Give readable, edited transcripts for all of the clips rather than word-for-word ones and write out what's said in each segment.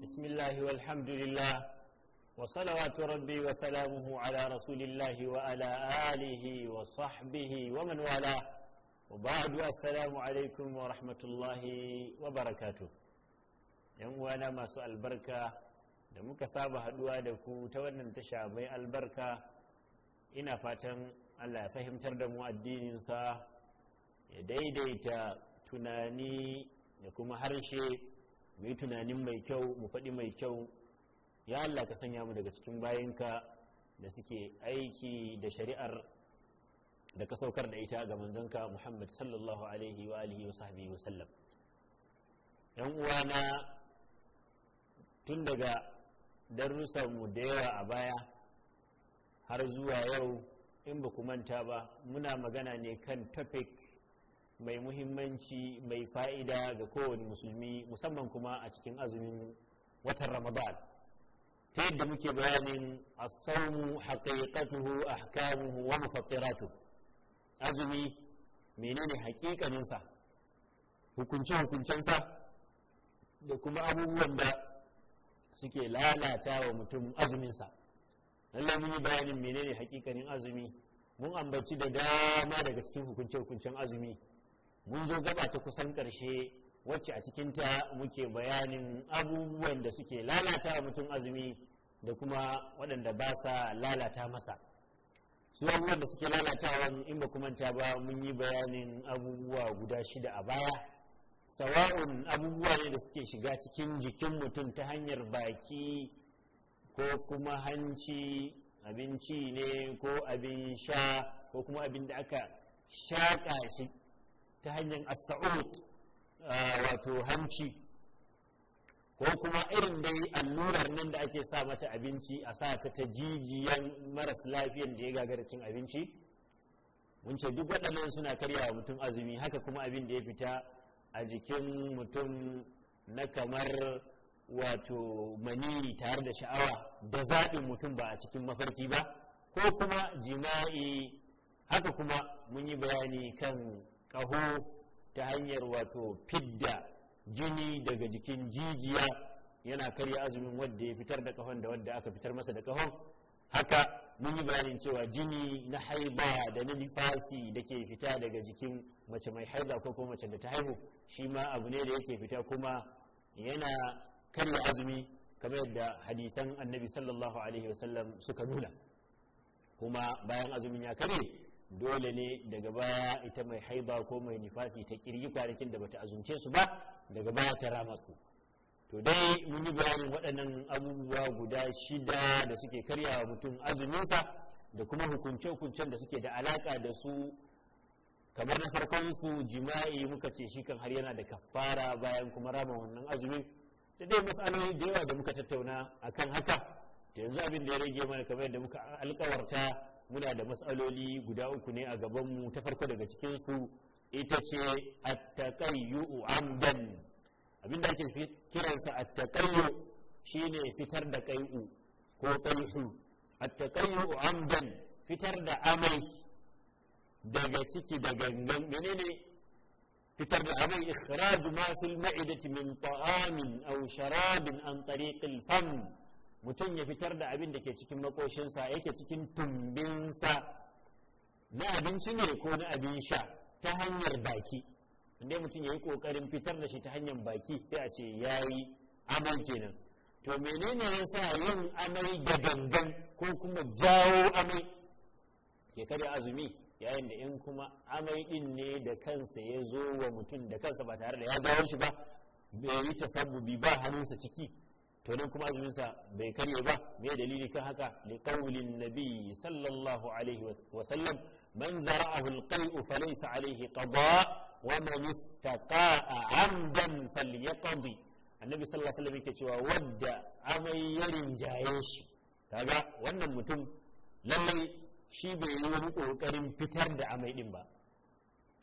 بسم الله والحمد لله وصلوات ربي وسلامه على رسول الله وعلى آله وصحبه ومن والاه وبعد السلام عليكم ورحمة الله وبركاته yan uwana masu albarka da muka saba haduwa da ku ta wannan tasha mai albarka, ina fatan Allah ya fahimtar da mu addininsa, ya daidaita tunani da kuma harshe, mu yi tunanin mai kyau, mu faɗi mai kyau. Ya Allah ka sanya mu daga cikin bayinka da suke aiki da shari'ar da ka saukar da ita ga manzonka Muhammad sallallahu alaihi wa alihi wa sahbihi wa sallam. yan uwana, tun daga darussanmu da yawa a baya har zuwa yau, in ba ku manta ba, muna magana ne kan topic mai muhimmanci, mai fa'ida ga kowane musulmi, musamman kuma a cikin azumin watan Ramadan, ta yadda muke bayanin as-sawmu haqiqatuhu, ahkamuhu wa mufattiratuhu. Azumi menene haƙiƙaninsa, hukunce-hukuncensa da kuma abubuwan da suke lalata wa mutum azuminsa. lallai mun yi bayanin menene hakikanin azumi, mun ambaci da dama daga cikin hukunce-hukuncen azumi. Mun zo gaba ta kusan ƙarshe wacce a cikinta muke bayanin abubuwan da suke lalata wa mutum azumi da kuma waɗanda ba sa lalata masa. Su abubuwan da suke lalatawa, in ba manta ba, mun yi bayanin abubuwa guda 6 a baya. Sawa'un abubuwa ne da suke shiga cikin jikin mutum ta hanyar baki ko kuma hanci, abinci ne ko abin sha ko kuma abin da aka shaƙa shi ta hanyar as-sa'ud, wato hanci, ko kuma irin dai allurar nan da ake sa mata abinci, a sa ta jijiyan maras lafiyan da ya gagara cin abinci. Mun ce duk waɗannan suna karyawa mutum azumi. Haka kuma abin da ya fita a jikin mutum na kamar wato mani tare da sha'awa da zaɓin mutum ba a cikin mafarki ba, ko kuma jima'i. Haka kuma mun yi bayani kan ƙaho ta hanyar wato fidda jini daga jikin jijiya, yana karya azumin wadda ya fitar da ƙahon da wadda aka fitar masa da ƙahon. Haka mun yi bayanin cewa jini na haiba da na nifasi da ke fita daga jikin mace mai haiba ko kuma mace da ta haihu, shi ma abu ne da yake fita kuma yana karya azumi, kamar yadda hadisan annabi sallallahu alaihi wasallam suka nuna. Kuma bayan azumin ya karye, dole ne daga baya ita mai haiba ko mai nifasi ta kirgi kwanakin da bata azumce su ba, daga baya ta rama su. To dai mun yi bayanin waɗannan abubuwa guda 6 da suke karyawa mutum azuminsa, da kuma hukunce-hukuncen da suke da alaka da su. Kamar na farkon su jima'i, muka ce shi kan har yana da kafara bayan kuma rama wannan azumin, da dai matsaloli da yawa da muka tattauna akan haka. Da yanzu abin da ya rage mana, kamar yadda muka alkawarta, muna da matsaloli guda 3 ne a gabanmu. Ta farko daga cikin su ita ce at-taqayyu amdan. Abin da ake kiransa at-taqayyu shine fitar da qai'u ko qai'u. At-taqayyu amdan, fitar da amai daga ciki da gangan. Menene fitar da amai? ikhraju ma fil ma'idati min ta'amin aw sharabin an tariq al-fam. Mutum ya fitar da abin da ke cikin makoshinsa, yake cikin tumbinsa, na abinci ne ko na abin sha, ta hanyar baki. Inda mutum ya yi ƙoƙarin fitar da shi ta hanyar baki, sai a ce ya yi amai kenan. To menene ya sa yin amai da gangan ko kuma jawo amai ya karya azumi? Yayin da in kuma amai ɗin ne da kansa ya zo wa mutum da kansa ba tare da ya jawo shi ba, bai yi tasabbubi ba, hannunsa ciki, to nan kuma azuminsa bai karye ba. Me dalili kan haka? li qaulin nabi sallallahu alaihi wa sallam, man zara'ahu al-qai'u falaysa alaihi qada wa man istaqa'a 'amdan falyaqdi. Annabi sallallahu alaihi wasallam yake cewa wadda amai ya rinjaye shi, kaga wannan mutum lallai shi bai yi wani kokarin fitar da amai din ba,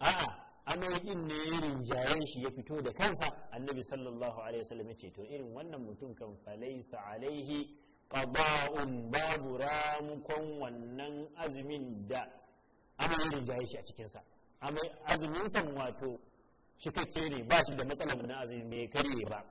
a'a amai din ne ya rinjayen shi ya fito da kansa, annabi sallallahu alaihi wasallam ya ce to irin wannan mutum kan falaisa alaihi qada'un, babu ramukon wannan azumin da amai ya rinjaye shi a cikinsa. Azumin san wato cikakke ne, ba shi da matsalar wannan azumin bai karye ba.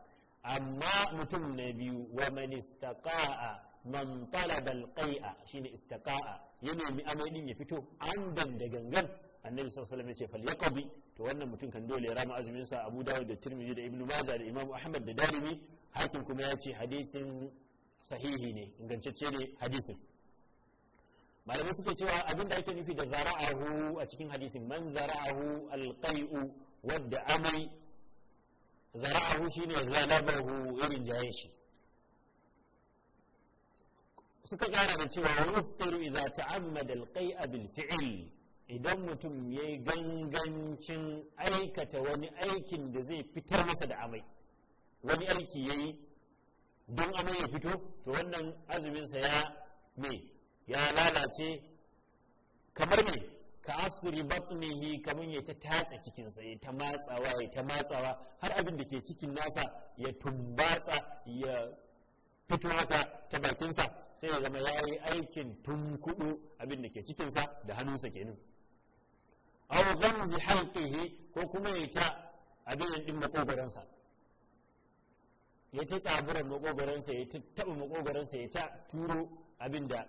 Amma mutum na biyu, wa man istaqa'a man talaba alqai'a, shine istaqa'a, ya nemi amai din ya fito amdan da gangan, annabi sallallahu alaihi wasallam ya ce falyaqdi, to wannan mutum kan dole ya rama azumin sa. Abu Dawud da Tirmidhi da Ibn Majah da Imam Ahmad da Darimi, Hakim kuma ya ce hadisin sahihi ne, ingantacce ne hadisin. Malamai suke cewa abin da ake nufi da zara'ahu a cikin hadisin, man zara'ahu alqai'u, wadda amai zara'ahu shine zalabahu, irin jaye shi. Suka kara da cewa wa yuftiru idza ta'ammada alqai'a bil fi'l, idan mutum yayi gangancin aikata wani aikin da zai fitar masa da amai, wani aiki yayi don amai ya fito, to wannan azumin sa ya lalace, kamar ka asiri batnihi, kamar ya ta tatsa cikinsa, ya ta matsawa har abin da ke cikin nasa ya tumbatsa ya fito haka ta bakinsa, sai ya zama ya yi aikin tunkudu abin da ke cikinsa da hannunsa kenan. aw ghamzi halqihi, ko kuma ya ta abin din makogaransa, ya ta tsaburan makogaransa, ya taɓa makogaransa, ya ta turo abin da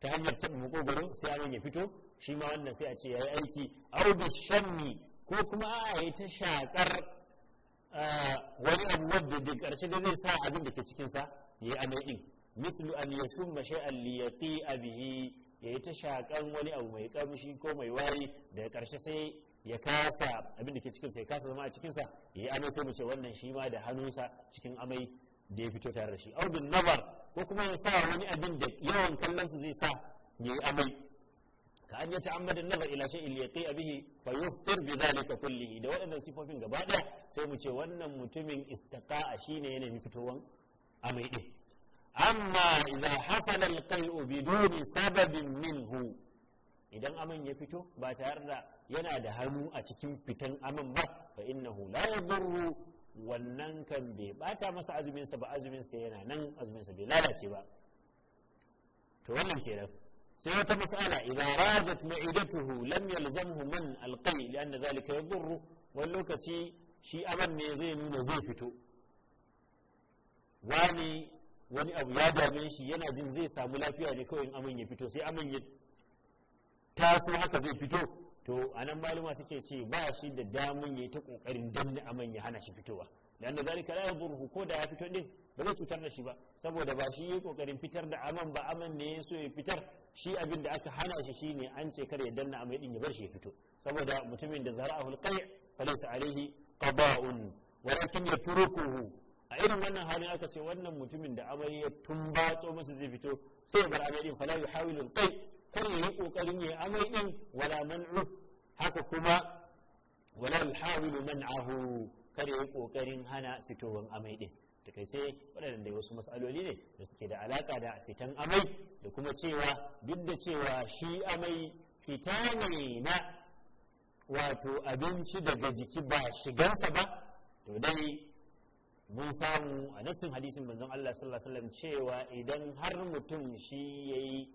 ta hanyar taɓa makogaro sai abin ya fito, shi ma wannan sai a ce ya yi aiki. Au bi shammi, ko kuma a yi ta shakar wani abu wadda da ƙarshe da zai sa abin da ke cikinsa ya yi amai ɗin, mithlu an yashumma shay'an li yaqi'a bihi, ya yi ta shakar wani abu mai kamshi ko mai wari, daga ƙarshe sai ya kasa abin da ke cikinsa ya kasa zama a cikinsa ya yi amai, sai mu ce wannan shi ma da hannunsa cikin amai da ya fito tare da shi. Au bin nazar, ko kuma ya sa wani abin da yawan kallonsa zai sa ya yi amai, ka an yata ammadin nazar ila shay'in yaqi'a bihi fa yuftir bi dhalika kullihi, da waɗannan sifofin gaba ɗaya sai mu ce wannan mutumin istaqa'a shine yana nemi fitowan amai din. Amma idza hasala al-qai'u biduni sababin minhu, idan aman ya fito ba tare da yana da hannu a cikin fitan aman ba, fa innahu la yadurru, wannan kan bai bata masa azuminsa ba, azuminsa yana nan, azuminsa bai lalace ba. To wannan kenan. sai wata mas'ala, idan rajat ma'idatuhu lam yalzamhu man alqai lianna zalika yadurru, wani lokaci shi aman ne zai nuna zai fito, wani abu ya dame shi, yana jin zai samu lafiya ne kawai in aman ya fito, sai aman ya taso haka zai fito, to anan maluma suke ce ba shi da damun ya ta kokarin danne aman ya hana shi fitowa, dan da zalika la yadurru, ko da ya fito din ba zai cutar da shi ba, saboda ba shi yayi kokarin fitar da aman ba, aman ne ya so ya fitar, shi abin da aka hana shi shine an ce kar ya danna amai din ya bar shi ya fito, saboda mutumin da zara'ahu alqai' falaysa alaihi qada'un walakin yatrukuhu. A irin wannan halin aka ce wannan mutumin da amai ya tumbatso masa zai fito, sai ya bar amai din, fala yuhawilu alqai', kar ya yi kokarin ya amai din, wala man'u, haka kuma wala yuhawilu man'ahu, kar ya yi kokarin hana fitowar amai din. Takaice waɗanda wasu matsaloli ne da suke da alaka da fitan amai, da kuma cewa duk da cewa shi amai fita ne na wato abinci daga jiki ba shigansa ba, to dai mun samu a nassin hadisin manzon Allah sallallahu alaihi wasallam cewa idan har mutum shi yayi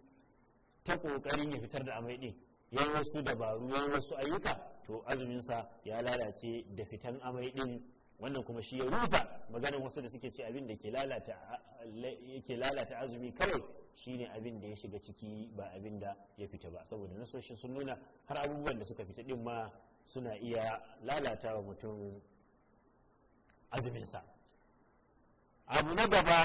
ta kokarin ya fitar da amai din, yayin wasu dabaru, yayin wasu ayyuka, to azumin sa ya lalace da fitan amai din. Wannan kuma shi ya rusa maganar wasu da suke ce abin da ke lalata azumi kawai shine abin da ya shiga ciki ba abin da ya fita ba, saboda nasoshi sun nuna har abubuwan da suka fita din ma suna iya lalata wa mutum azuminsa. Abu na gaba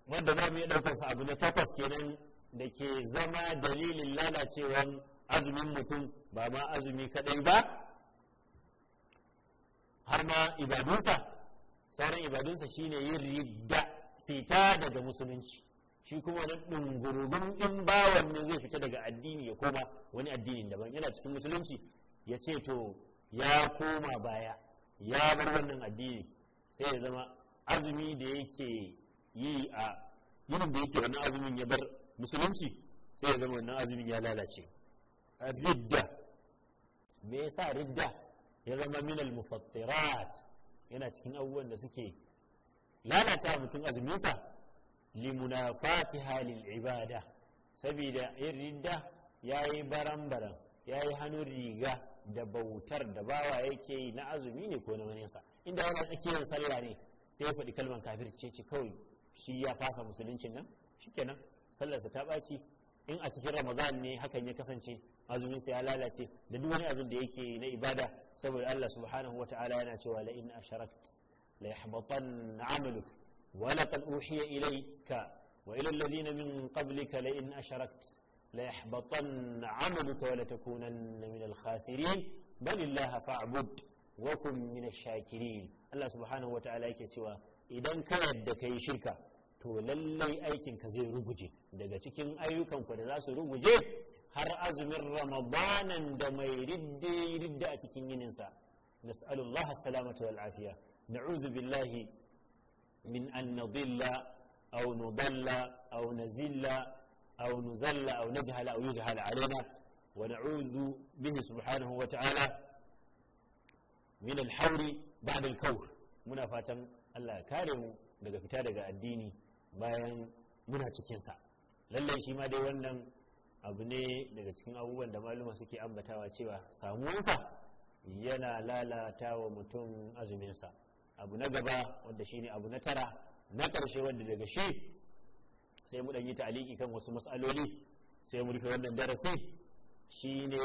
wanda za mu iya ɗaukarsa, abu na 8 kenan, da ke zama dalilin lalacewan azumin mutum, ba ma azumi kaɗai ba, har ma ibadunsa, sauran ibadunsa shine yin ridda, fita daga musulunci. Shi kuma wani ɗungurubin ɗin bawan ne zai fita daga addini ya koma wani addinin daban, yana cikin musulunci ya ce to ya koma baya, ya bar wannan addini, sai ya zama azumi da yake yi a yinin da yake wani azumin ya bar musulunci, sai ya zama wannan azumin ya lalace. Ridda, me yasa ridda ya zama min al-mufattirat, yana cikin abubuwan da suke lalata mutum azuminsa, limunafatiha lil ibada, saboda yin ridda yayi baran-baran, yayi hannun riga da bautar da bawa yake yi na azumi ne ko na waninsa. Inda yana tsakiyar sallah ne sai ya faɗi kalman kafirci ce kawai shi ya fasa musuluncin nan, shikenan sallarsa ta ɓaci. In a cikin ramadan ne hakan ya kasance azuminsa ya lalace da duk wani abin da yake na ibada, saboda Allah subhanahu wa ta'ala yana cewa la in asharakt la yahbatanna 'amaluk wa laqad uhiya ilayka wa ila alladhina min qablika la in asharakt la yahbatanna 'amaluka wa la takunanna min al-khasirin bal illaha fa'bud wa kun min ash-shakirin. Allah subhanahu wa ta'ala yake cewa idan ka yadda kai shirka to lallai aikinka zai ruguje. Daga cikin ayyukanku da za su ruguje har azumin ramadanan da mai ridda a cikin yininsa. Nas'alullah as-salamata wal afiya, na'udhu billahi min an nadilla aw nudalla aw nazilla aw nuzalla aw najhala aw yujhala alaina, wa na'udhu bihi subhanahu wa ta'ala min al-hawri ba'da al-kawr. Muna fatan Allah ya kare mu daga fita daga addini bayan muna cikinsa. Lallai shi ma dai wannan abu ne daga cikin abubuwan da maluma suke ambatawa cewa samuwansa yana lalata wa mutum azuminsa. Abu na gaba wanda shine abu na tara na ƙarshe, wanda daga shi sai mu ɗan yi ta'aliki kan wasu mas'aloli sai mu rufe wannan darasi, shine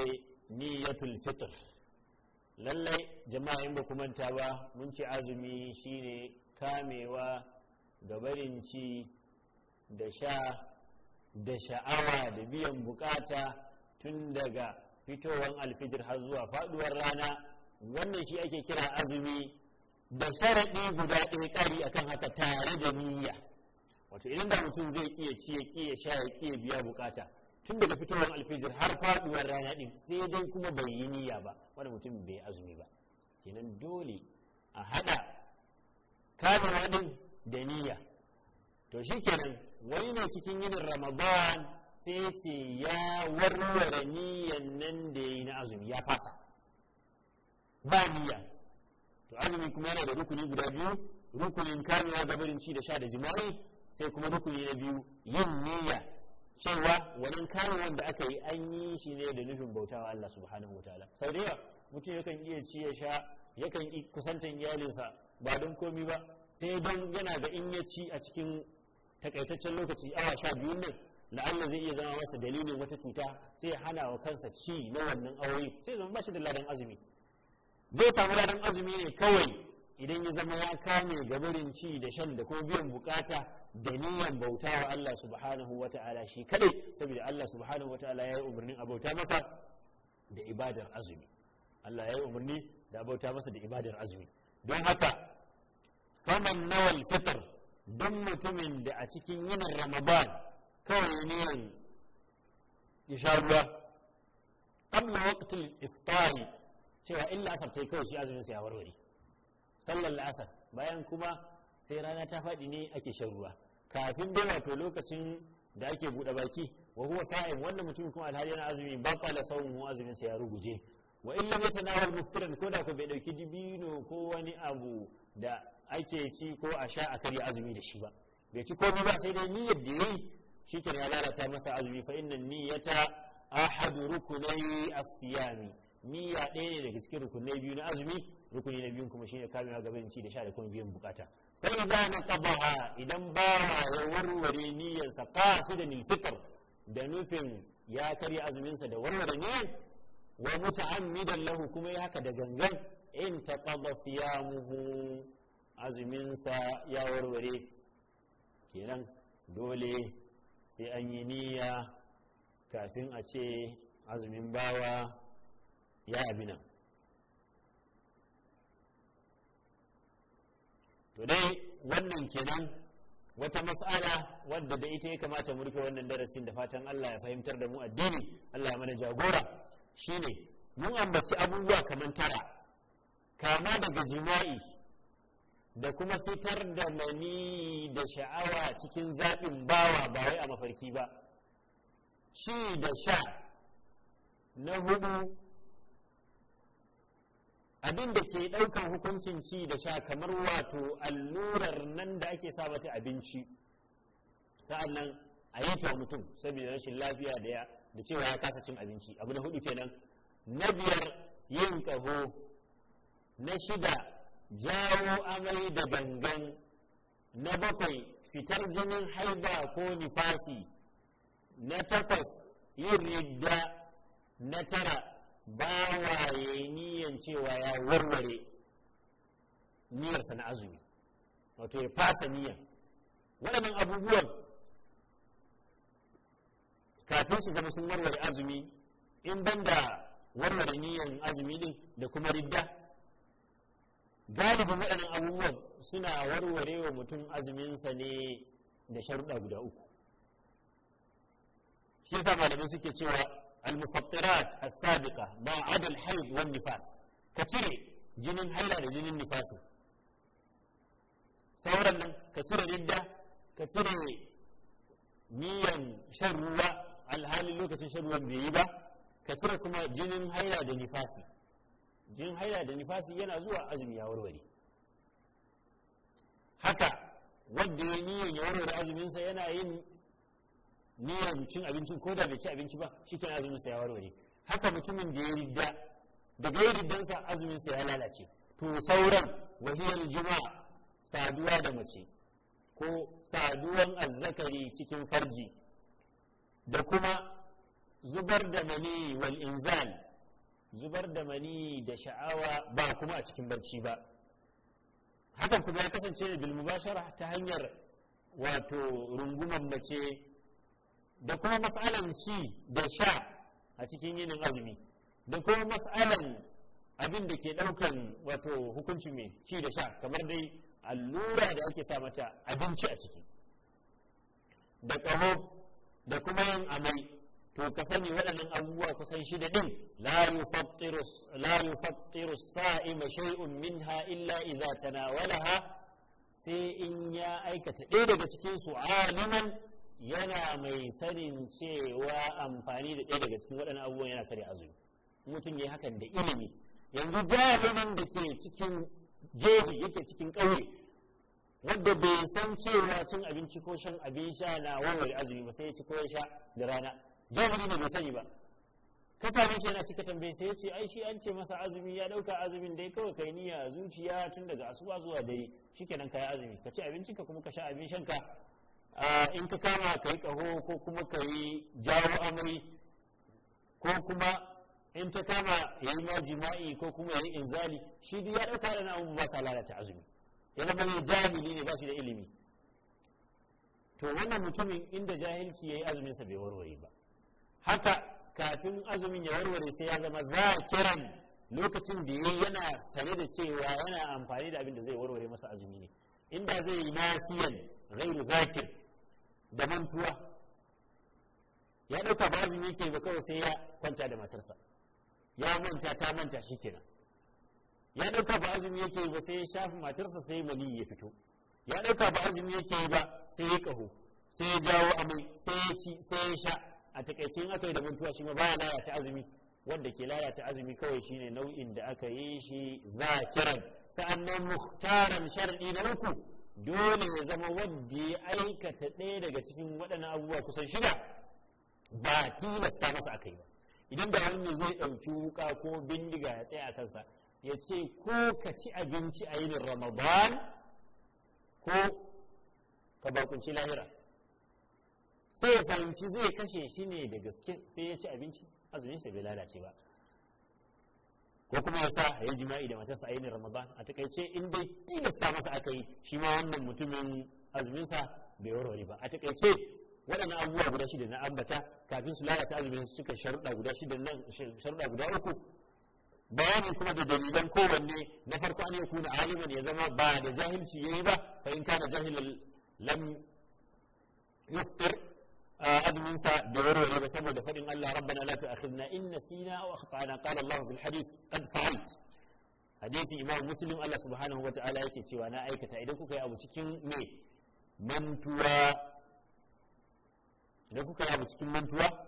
niyyatul fitr. Lallai jama'a in ba ku manta ba mun ce azumi shine kamewa da barin ci da sha da sha'awa da biyan bukata tun daga fitowar alfijir har zuwa faduwar rana. Wannan shi ake kira azumi, da sharaɗi guda ɗaya ƙari akan haka tare da niyya. Wato idan da mutum zai iya ci ya ƙi ya sha ya ƙi ya biya bukata tun daga fitowar alfijir har faduwar rana ɗin, sai dai kuma bai yi niyya ba, wani mutum bai azumi ba. Kenan dole a haɗa kamewa ɗin da niyya. To shi kenan wani ne cikin yinin ramadan sai ce ya warware niyyan nan da ya yi na azumi, ya fasa ba niyya. To azumi kuma yana da rukuni guda biyu, rukunin kamewa ga barin ci da sha da jima'i, sai kuma rukuni na biyu yin niyya cewa wannan kamewan da aka yi an yi shi ne da nufin bautawa Allah subhanahu wa ta'ala. Sau da yawa mutum yakan iya ci ya sha, yakan kusantan iyalinsa ba don komi ba, sai don yana da in ya ci a cikin takaitaccen lokaci awa 12 nan la'alla zai iya zama masa dalilin wata cuta, sai hana wa kansa ci na wannan aure, sai zama ba shi da ladan azumi. Zai samu ladan azumi ne kawai idan ya zama ya kame gabarin ci da shan da kuma biyan bukata da niyyar bautawa Allah subhanahu wa ta'ala shi kadai, saboda Allah subhanahu wa ta'ala ya yi umarnin a bauta masa da ibadar azumi. Allah ya yi umarni da bauta masa da ibadar azumi. Don haka faman nawal fitr, don mutumin da a cikin yinin ramadan kawai niyan ya sha ruwa qabla waqtil iftari, cewa illa asar tai kawai shi azumin sa ya warware, sallar la'asar bayan kuma sai rana ta faɗi ne ake shan ruwa, kafin dai wato lokacin da ake buɗe baki wa huwa sa'im, wannan mutum kuma alhali yana azumi ba qala sawmu, azumin sa ya ruguje. Wa illa yatanawal muftiran, ko da ko bai dauki dibino ko wani abu da ake ci ko a sha a karya azumi da shi ba, bai ci komai ba, sai dai niyyar da yayi shikenan ya lalata masa azumi. Fa inna niyyata ahadu rukunai as-siyami, niyya ɗaya ne daga cikin rukunai biyu na azumi. Rukuni na biyun kuma shine kamewa gaban ci da sha da kuma biyan bukata. Sai da na qabaha, idan ba ya warware niyyarsa qasidan al-fitr, da nufin ya karya azumin sa da warware niyyar, wa muta'ammidan lahu, kuma ya haka da gangan, in taqada siyamuhu, azumin sa ya warware. Kenan dole sai an yi niyya kafin a ce azumin bawa ya abina. To dai wannan kenan wata mas'ala wadda da ita ya kamata mu rufe wannan darasin, da fatan Allah ya fahimtar da mu addini, Allah ya mana jagora. Shine mun ambaci abubuwa kamar tara, kama daga jima'i da kuma fitar da mani da sha'awa cikin zaɓin bawa ba wai a mafarki ba, ci da sha. Na hudu, abin da ke ɗaukan hukuncin ci da sha kamar wato allurar nan da ake sa mata abinci, sa'an nan a yi ta mutum saboda rashin lafiya da cewa ya kasa cin abinci. Abu na hudu kenan. Na biyar, yin ƙaho. Na shida, jawo amai da gangan. Na bakwai, fitar jinin haiba ko nifasi. Na takwas, yin ridda. Na tara, bawaye niyan cewa ya warware niyyarsa na azumi, wato ya fasa niyyar. Waɗannan abubuwan kafin su zama sun warware azumi, in banda warware niyyar azumi din da kuma ridda, galibin waɗannan abubuwan suna warware wa mutum azuminsa ne da sharuɗa guda uku. shi yasa malamai suke cewa المفطرات السابقة ما عدا الحيض والنفاس كتير جنين حيلة جنين نفاس سورا كتير جدا كتير نيا شروا الحال اللي كتير شروا بيبا كتير كما جنين حيلة نفاسي جنين حيلة نفاسي yana zuwa azumi ya warware haka wanda ya niyan ya warware azuminsa yana yin niyyar cin abincin ko da bai ci abinci ba shi ke azumin sa ya warware. Haka mutumin da ya ridda daga yin riddansa azumin sa ya lalace. To sauran wahiyar jima'a, saduwa da mace ko saduwan azzakari cikin farji da kuma zubar da mani wal inzal, zubar da mani da sha'awa ba kuma a cikin barci ba. Hakan kuma ya kasance ne bil mubashara ta hanyar wato rungumar mace da kuma mas'alan ci da sha a cikin yinin azumi da kuma mas'alan abin da ke daukan wato hukuncin mai ci da sha kamar dai allura da ake sa mata abinci a ciki da ƙaho da kuma yin amai. To ka sani waɗannan abubuwa kusan shida din la yufattiru sa'ima shay'un minha illa idza tanawalaha, sai in ya aikata ɗaya daga cikin su aliman, yana mai sanin cewa amfani da ɗaya daga cikin waɗannan abubuwan yana kare azumi. Mutum ya hakan da ilimi. Yanzu jahilin da ke cikin jeji yake cikin ƙauye wanda bai san cewa cin abinci ko shan abin sha na warware azumi ba sai ya ci ko ya sha da rana, jahili ne bai sani ba. Ka same shi yana cika tambaye sai ya ce ai shi an ce masa azumi, ya ɗauka azumin dai kawai kai niyya zuciya tun daga asuba zuwa dare shikenan kai azumi, ka ci abinci ka kuma ka sha abin shanka. In ka kama ka yi ƙaho ko kuma ka yi jawo amai ko kuma in ta kama ya yi ma jima'i ko kuma ya yi inzali, shi duk ya ɗauka da na'amu ba sa lalata azumi, ya zama ne jahili ne ba shi da ilimi. To wannan mutumin inda jahilci ya yi azuminsa bai warware ba. Haka kafin azumin ya warware sai ya zama zakiran, lokacin da ya yana sane da cewa yana amfani da abin da zai warware masa azumi ne. Inda zai yi nasiyan ghairu zakir da mantuwa, ya ɗauka ba azumi yake ba kawai sai ya kwanta da matarsa, ya manta ta manta shi kenan. Ya ɗauka ba azumi yake ba sai ya shafi matarsa sai mani ya fito. Ya ɗauka ba azumi yake ba sai ya ƙaho, sai ya jawo amai, sai ya ci, sai ya sha. A takaice in aka yi da mantuwa shi ma baya lalata azumi. Wanda ke lalata azumi kawai shine nau'in da aka yi shi zakiran. Sa'annan muhtaran sharadi na uku, dole ya zama wanda ya aikata ɗaya daga cikin waɗannan abubuwa kusan shida ba tilasta masa aka yi ba. Idan da wani zai ɗauki wuka ko bindiga ya tsaya a kansa ya ce ko ka ci abinci a yinin Ramadan ko ka bakunci lahira, sai ya fahimci zai kashe shi ne da gaske sai ya ci abinci, azuminsa bai lalace ba. Ko kuma ya sa ya yi jima'i da matarsa a yinin Ramadan, a takaice in dai tilasta masa aka yi, shi ma wannan mutumin azuminsa bai warware ba. A takaice waɗannan abubuwa guda shida na ambata kafin su lalata azumin su suka sharuɗa guda shida nan, sharuɗa guda uku. Bayanin kuma da dalilan kowanne, na farko an yakuna aliman, ya zama ba da jahilci yayi ba, fa in kana jahilan lam yuftir, azumin sa da warware ba saboda faɗin Allah rabbana la tu'akhidna in nasina aw akhtana, qala Allah fil hadith qad fa'alt. Hadithi Imam Muslim, Allah subhanahu wa ta'ala yake cewa na aikata. Idan kuka yi abu cikin mantuwa, idan kuka yi abu cikin mantuwa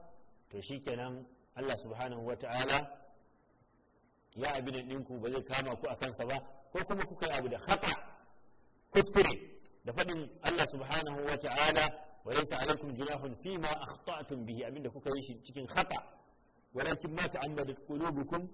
to shikenan Allah subhanahu wata'ala ya abin ɗinku ba zai kama ku a kansa ba, ko kuma kuka yi abu da khata kuskure da faɗin Allah subhanahu wata'ala wa laysa alaikum junahun fima akhta'tum bihi, abinda kuka yi shi cikin khata walakin ma ta'ammadat qulubukum,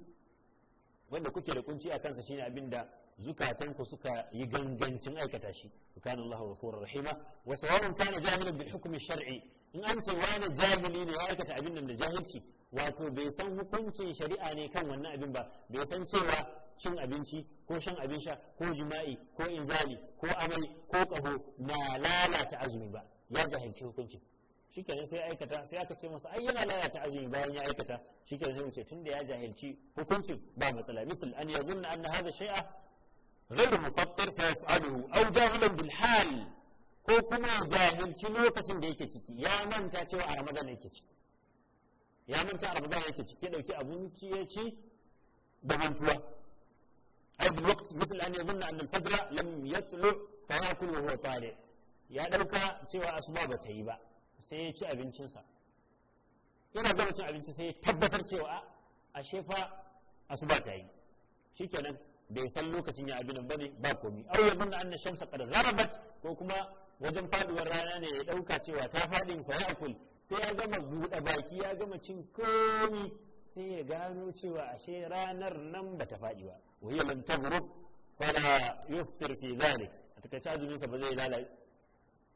wanda kuke da kunci a kansa shine abinda zukatanku suka yi gangancin aikata shi. Kana Allahu ghafurur rahima. Wa sawa'un kana jahilan bil hukmi shar'i, in an ce wani jahili ne ya aikata abin nan da jahilci, wato bai san hukuncin shari'a ne kan wannan abin ba, bai san cewa cin abinci ko shan abin sha ko jima'i ko inzali ko amai ko kaho na lalata azumi ba, ya jahilci hukuncin. Shikenan sai aikata, sai aka ce masa ai yana lalata azumi bayan ya aikata, shikenan sai mu ce tunda ya jahilci hukuncin ba matsala. Misal an yadhunna anna hadha shay'a غير مفطر فيفعله أو جاهلا بالحال، ko kuma jahilci lokacin da yake ciki, ya manta cewa a Ramadan yake ciki, ya manta a Ramadan yake ciki, ya dauki abinci ya ci da mantuwa. ai bil waqt mithl an yadhunna anna al-fajr lam yatlu fa yakul wa huwa tali, ya dauka cewa asuba ba ta yi ba sai ya ci abincinsa, yana gama cin abinci sai ya tabbatar cewa ashe fa asuba ta yi, shikenan bai san lokacin ya abin bane ba komi. Aw yadunna anna shamsa qad gharabat, ko kuma wajen faduwar rana ne ya dauka cewa ta fadin fa yakul, sai ya gama buɗe baki ya gama cin komi sai ya gano cewa ashe ranar nan bata fadi ba. wa hiya lam taghrib fala yuftir fi dhalik, a takaice azumin sa ba zai lalata,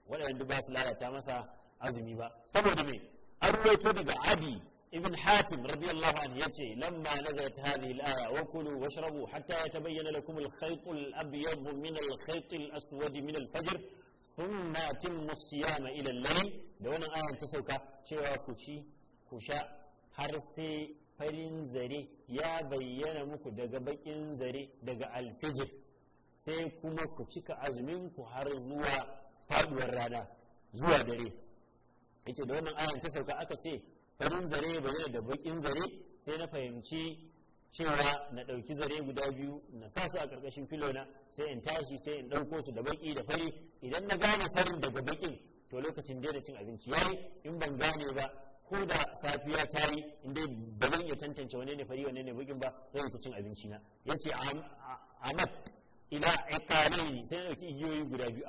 waɗanda ba su lalata masa azumi ba. Saboda me an ruwaito daga Adi ابن حاتم رضي الله عنه يأتي لما نزلت هذه الآية وكلوا واشربوا حتى يتبين لكم الخيط الأبيض من الخيط الأسود من الفجر ثم أتموا الصيام إلى الليل. دون آية تسوكا شوى كوشي كوشا حرسي farin zare ya bayyana muku daga bakin zare daga alfijir, sai kuma ku cika azumin ku har zuwa faduwar rana zuwa dare. Yace da wannan ayan ta sauka aka ce farin zare bayyana da bakin zare, sai na fahimci cewa na ɗauki zare guda biyu na sa su a ƙarƙashin filona, sai in tashi sai in ɗauko su da baki da fari. Idan na gane farin daga bakin to lokacin daina cin abinci yayi, in ban gane ba ko da safiya ta yi in dai ba zan iya tantance wane ne fari wane ne bakin ba, zan ta cin abinci na. Yace amat ila iqalaini, sai na ɗauki igiyoyi guda biyu,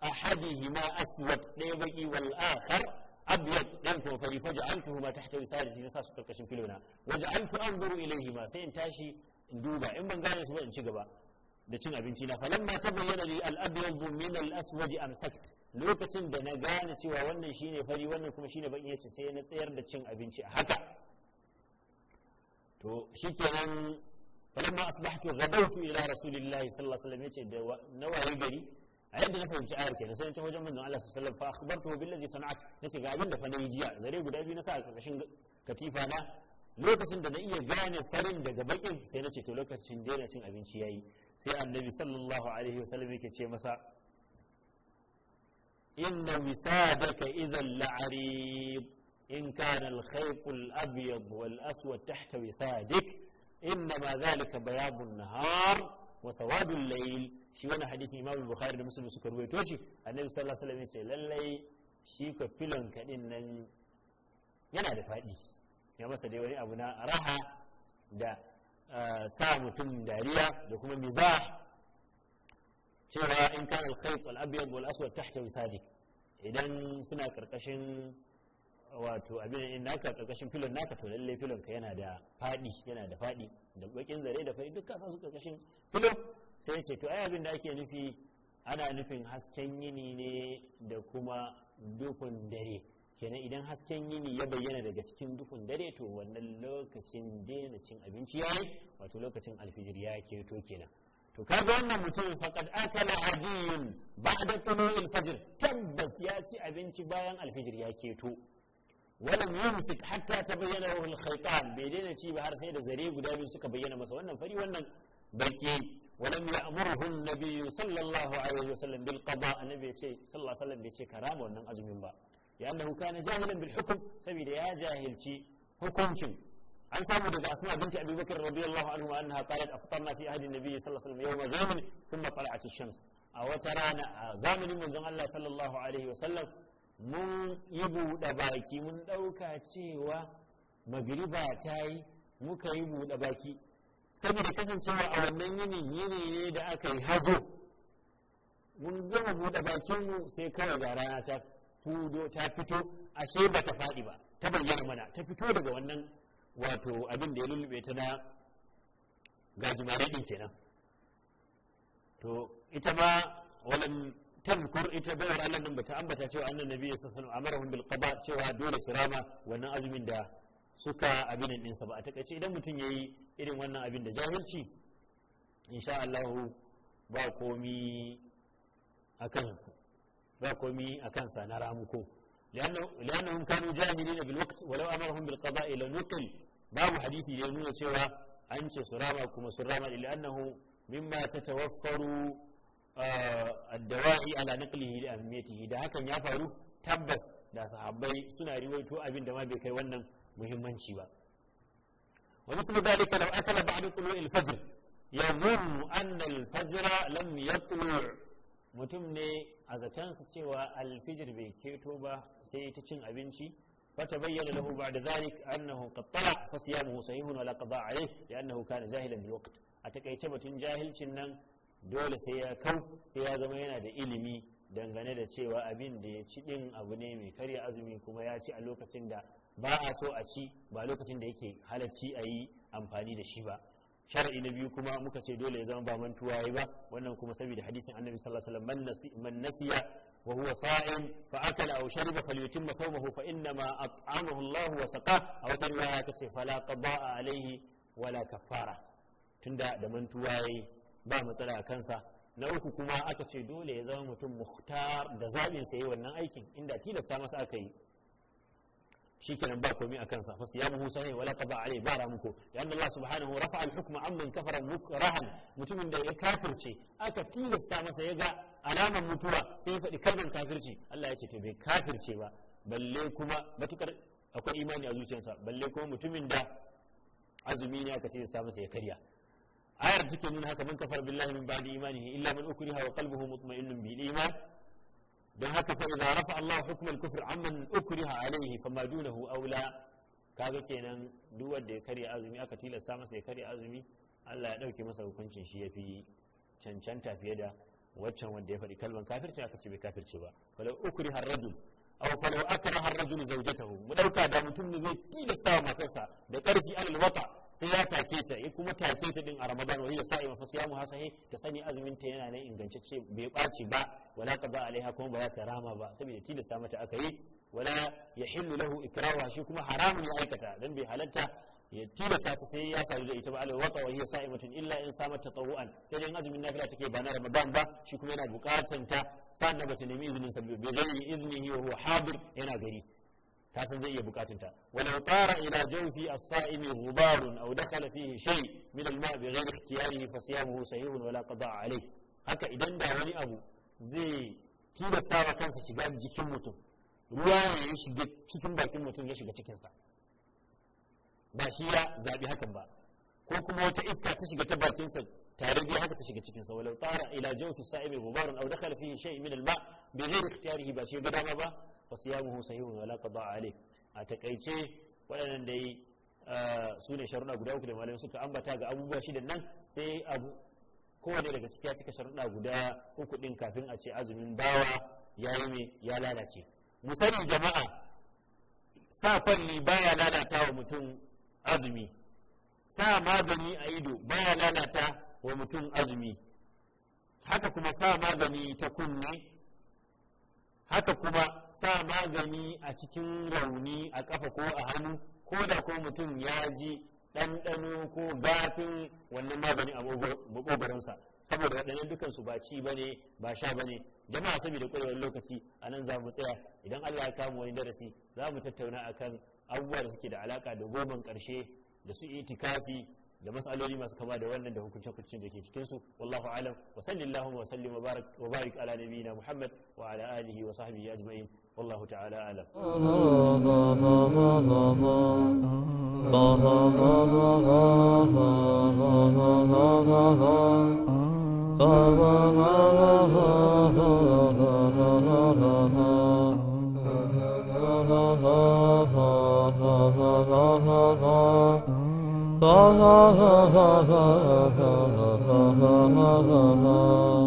ahadihima aswad, ɗaya baki, wal akhar abyad, dan ko fari, faj'altuhuma tahta wisadati, na sa su karkashin filona, waj'altu anzuru ilayhima, sai in tashi in duba, in ban gane su ba in ci gaba da cin abinci na. falamma tabayyana li al-abyad min al-aswad amsakt, lokacin da na gane cewa wannan shine fari wannan kuma shine baki, yace sai na tsayar da cin abinci a haka. to shikenan falamma asbahtu ghadawtu ila rasulillahi sallallahu alaihi wasallam, yace da nawayi gari a yadda na fahimci ayar kenan, sai ta wajen manzon Allah sallallahu alaihi wasallam fa akhbartuhu billazi sana'at, nace ga abin da fa nayi jiya, zare guda biyu na sa a karkashin katifa na, lokacin da na iya gane farin daga bakin sai nace to lokacin daina cin abinci yayi. sai annabi sallallahu alaihi wasallam yake ce masa inna wisadaka idhan la'arid in kana al-khayt al-abyad wal aswad tahta wisadik innama dhalika bayadun nahar wa sawadul layl. shi wannan hadisin Imam Bukhari da Muslim suka ruwaito shi. Annabi sallallahu alaihi wasallam ya ce lallai shi ka filon kadin nan yana da fadi, ya masa dai wani abu na raha da sa mutum dariya da kuma mizah, cewa in kana al-khayt al-abyad wal aswad tahta wisadik, idan suna karkashin wato abin in naka karkashin filon naka to lalle filon ka yana da fadi da bakin zare da fari duka sa su karkashin filon. sai ya ce to ai abin da ake nufi ana nufin hasken yini ne da kuma duhun dare, kenan idan hasken yini ya bayyana daga cikin duhun dare to wannan lokacin daina cin abinci yayi, wato lokacin alfijir ya keto kenan. to kaga wannan mutum faqad akala adiyun ba'da tulu'il fajr, tabbas ya ci abinci bayan alfijir ya keto. walam yumsik hatta tabayyana lahu al-khaytan, bai daina ci ba har sai da zare guda biyu suka bayyana masa, wannan fari wannan baki. ولم يأمره النبي صلى الله عليه وسلم بالقضاء، النبي صلى الله عليه وسلم بيتي كرامة ونن أزمين با، لأنه كان جاهلا بالحكم، سبيل يا جاهل شي حكمشن. عن سامو دقى أسماء بنت أبي بكر رضي الله عنه أنها قالت أفطرنا في عهد النبي صلى الله عليه وسلم يوم غيم ثم طلعت الشمس. أو ترانا زامن من الله صلى الله عليه وسلم mun yi buɗe baki mun ɗauka cewa magriba ta yi muka yi buɗe baki saboda kasancewa a wannan yini ne da aka yi hazo mun gama buɗe bakinmu sai kawai ga rana ta fito ashe ba ta faɗi ba ta bayyana mana ta fito daga wannan wato abin da ya lullube ta na gajimare din kenan to ita ma walam tazkur ita bayar Allah nan bata ambata cewa annan nabi sallallahu alaihi wasallam amarahum bil qada cewa dole su rama wannan azumin da suka abin din sa ba a takaice idan mutum yayi irin wannan abin da jahilci insha Allah ba komi akan su ba komi akan sa na ramuko لأنهم كانوا جاهلين بالوقت ولو أمرهم بالقضاء لنقل باب حديثي يقولون سوى أنت سرامة كما سرامة لأنه مما تتوفر الدواعي على نقله لأهميته ده هكذا يفعلوا تبس da sahabbai suna riwaito abin da ma bai kai wannan muhimmanci ba ومثل ذلك لو أكل بعد طلوع الفجر يظن أن الفجر لم يطلع mutum ne a zatansa cewa alfijir bai keto ba sai ta cin abinci fata bayyana lahu ba'da zalik annahu qad tala fa siyamuhu sahihun wa la qada alayh li'annahu kana jahilan bil waqt a takaice batun jahilcin nan dole sai ya sai ya zama yana da ilimi dangane da cewa abin da ya ci din abu ne mai karya azumi kuma ya ci a lokacin da ba a so a ci ba lokacin da yake halacci a yi amfani da shi ba shar'i na biyu kuma muka ce dole ya zama ba mantuwa yayi ba wannan kuma saboda hadisin annabi sallallahu alaihi wasallam man nasiya wa huwa sa'im fa akala aw shariba falyutimma sawmahu fa inna ma at'amahu Allah wa saqa a wata riwaya kace fala qada'a alaihi wala kaffara tunda da mantuwa yayi ba matsala a kansa na uku kuma aka ce dole ya zama mutum muhtar da zabin sa yayi wannan aikin inda tilasta masa aka yi shikenan ba komai a kansa fa siyamuhu sahih wala qada alayhi bara muku dan Allah subhanahu rafa'a al-hukma amman kafara mukrahan mutumin da ya kafirce aka tilasta masa ya ga alaman mutuwa sai ya faɗi kalmar kafirci Allah ya ce to bai kafirce ba balle kuma matukar akwai imani a zuciyarsa balle kuma mutumin da azumi ne aka tilasta masa ya karya ayar take nuna haka man kafara billahi min ba'di imanihi illa man ukriha wa qalbuhu mutma'innun bil iman don haka fa idza rafa Allah hukm al-kufr amman ukriha alayhi fama dunahu aula kaga kenan duk wanda ya karya azumi aka tilasta masa ya karya azumi Allah ya dauke masa hukuncin shi yafi cancanta fiye da waccan wanda ya faɗi kalman kafirci aka ce bai kafirce ba falau ukriha ar-rajul aw falau akraha ar-rajul zawjatahu mu dauka da mutum ne zai tilasta wa matarsa da karfi alal wata sai ya take ta ya kuma take ta din a Ramadan wa hiya sa'ima fa siyamu hasahi ta sani azumin ta yana nan ingantacce bai ɓaci ba wala qada alaiha kuma ba za ta rama ba saboda tilasta mata aka yi wala yahillu lahu ikraha shi kuma haramun ya aikata dan bai halatta ya tilasta ta sai ya sadu da ita ba alal wata wa hiya sa'imatun illa in samat tatawuan sai dai azumin nafila take ba na Ramadan ba shi kuma yana bukatan ta sannan ba ta nemi izinin sa bai gani iznihi wa huwa hadir yana gari ta san zai iya bukatunta walau tara ila jawfi as-sa'imi ghubarun aw dakhala fihi shay min al-ma' bighayri ikhtiyarihi fa siyamuhu sahihun wala qada' alayh haka idan da wani abu zai tilasta wa kansa shiga jikin mutum ruwa ne ya shiga cikin bakin mutum ya shiga cikin sa ba shi ya zabi hakan ba ko kuma wata iska ta shiga ta bakin sa tare da haka ta shiga cikin sa walau tara ila jawfi as-sa'imi ghubarun aw dakhala fihi shay min al-ma' bighayri ikhtiyarihi ba shi ga dama ba fasiyamuhu sahihun wala qada alayh a takaice waɗannan dai su ne sharuɗa guda uku da malamai suka ambata ga abubuwa shidan nan sai abu kowane daga ciki ya cika sharuɗa guda uku din kafin a ce azumin bawa yayi me ya lalace mu sani jama'a sa kwalli baya lalata wa mutum azumi sa magani a ido baya lalata wa mutum azumi haka kuma sa magani ta kunne haka kuma sa magani a cikin rauni a kafa ko a hannu ko da ko mutum ya ji ɗanɗano ko gafin wannan magani a maƙogaransa saboda waɗannan dukansu ba ci bane ba sha bane jama'a saboda ƙwarewar lokaci a nan za mu tsaya idan Allah ya kama wani darasi za mu tattauna akan abubuwa da suke da alaƙa da goman ƙarshe da su itikafi da mas'aloli masu kama da wannan da hukunce-hukuncin da ke cikin su wallahu alam wa sallallahu wa sallim wa barik ala nabiyyina muhammad wa ala alihi wa sahbihi ajma'in wallahu ta'ala alam ha ha ha ha ha ha ha ha ha ha.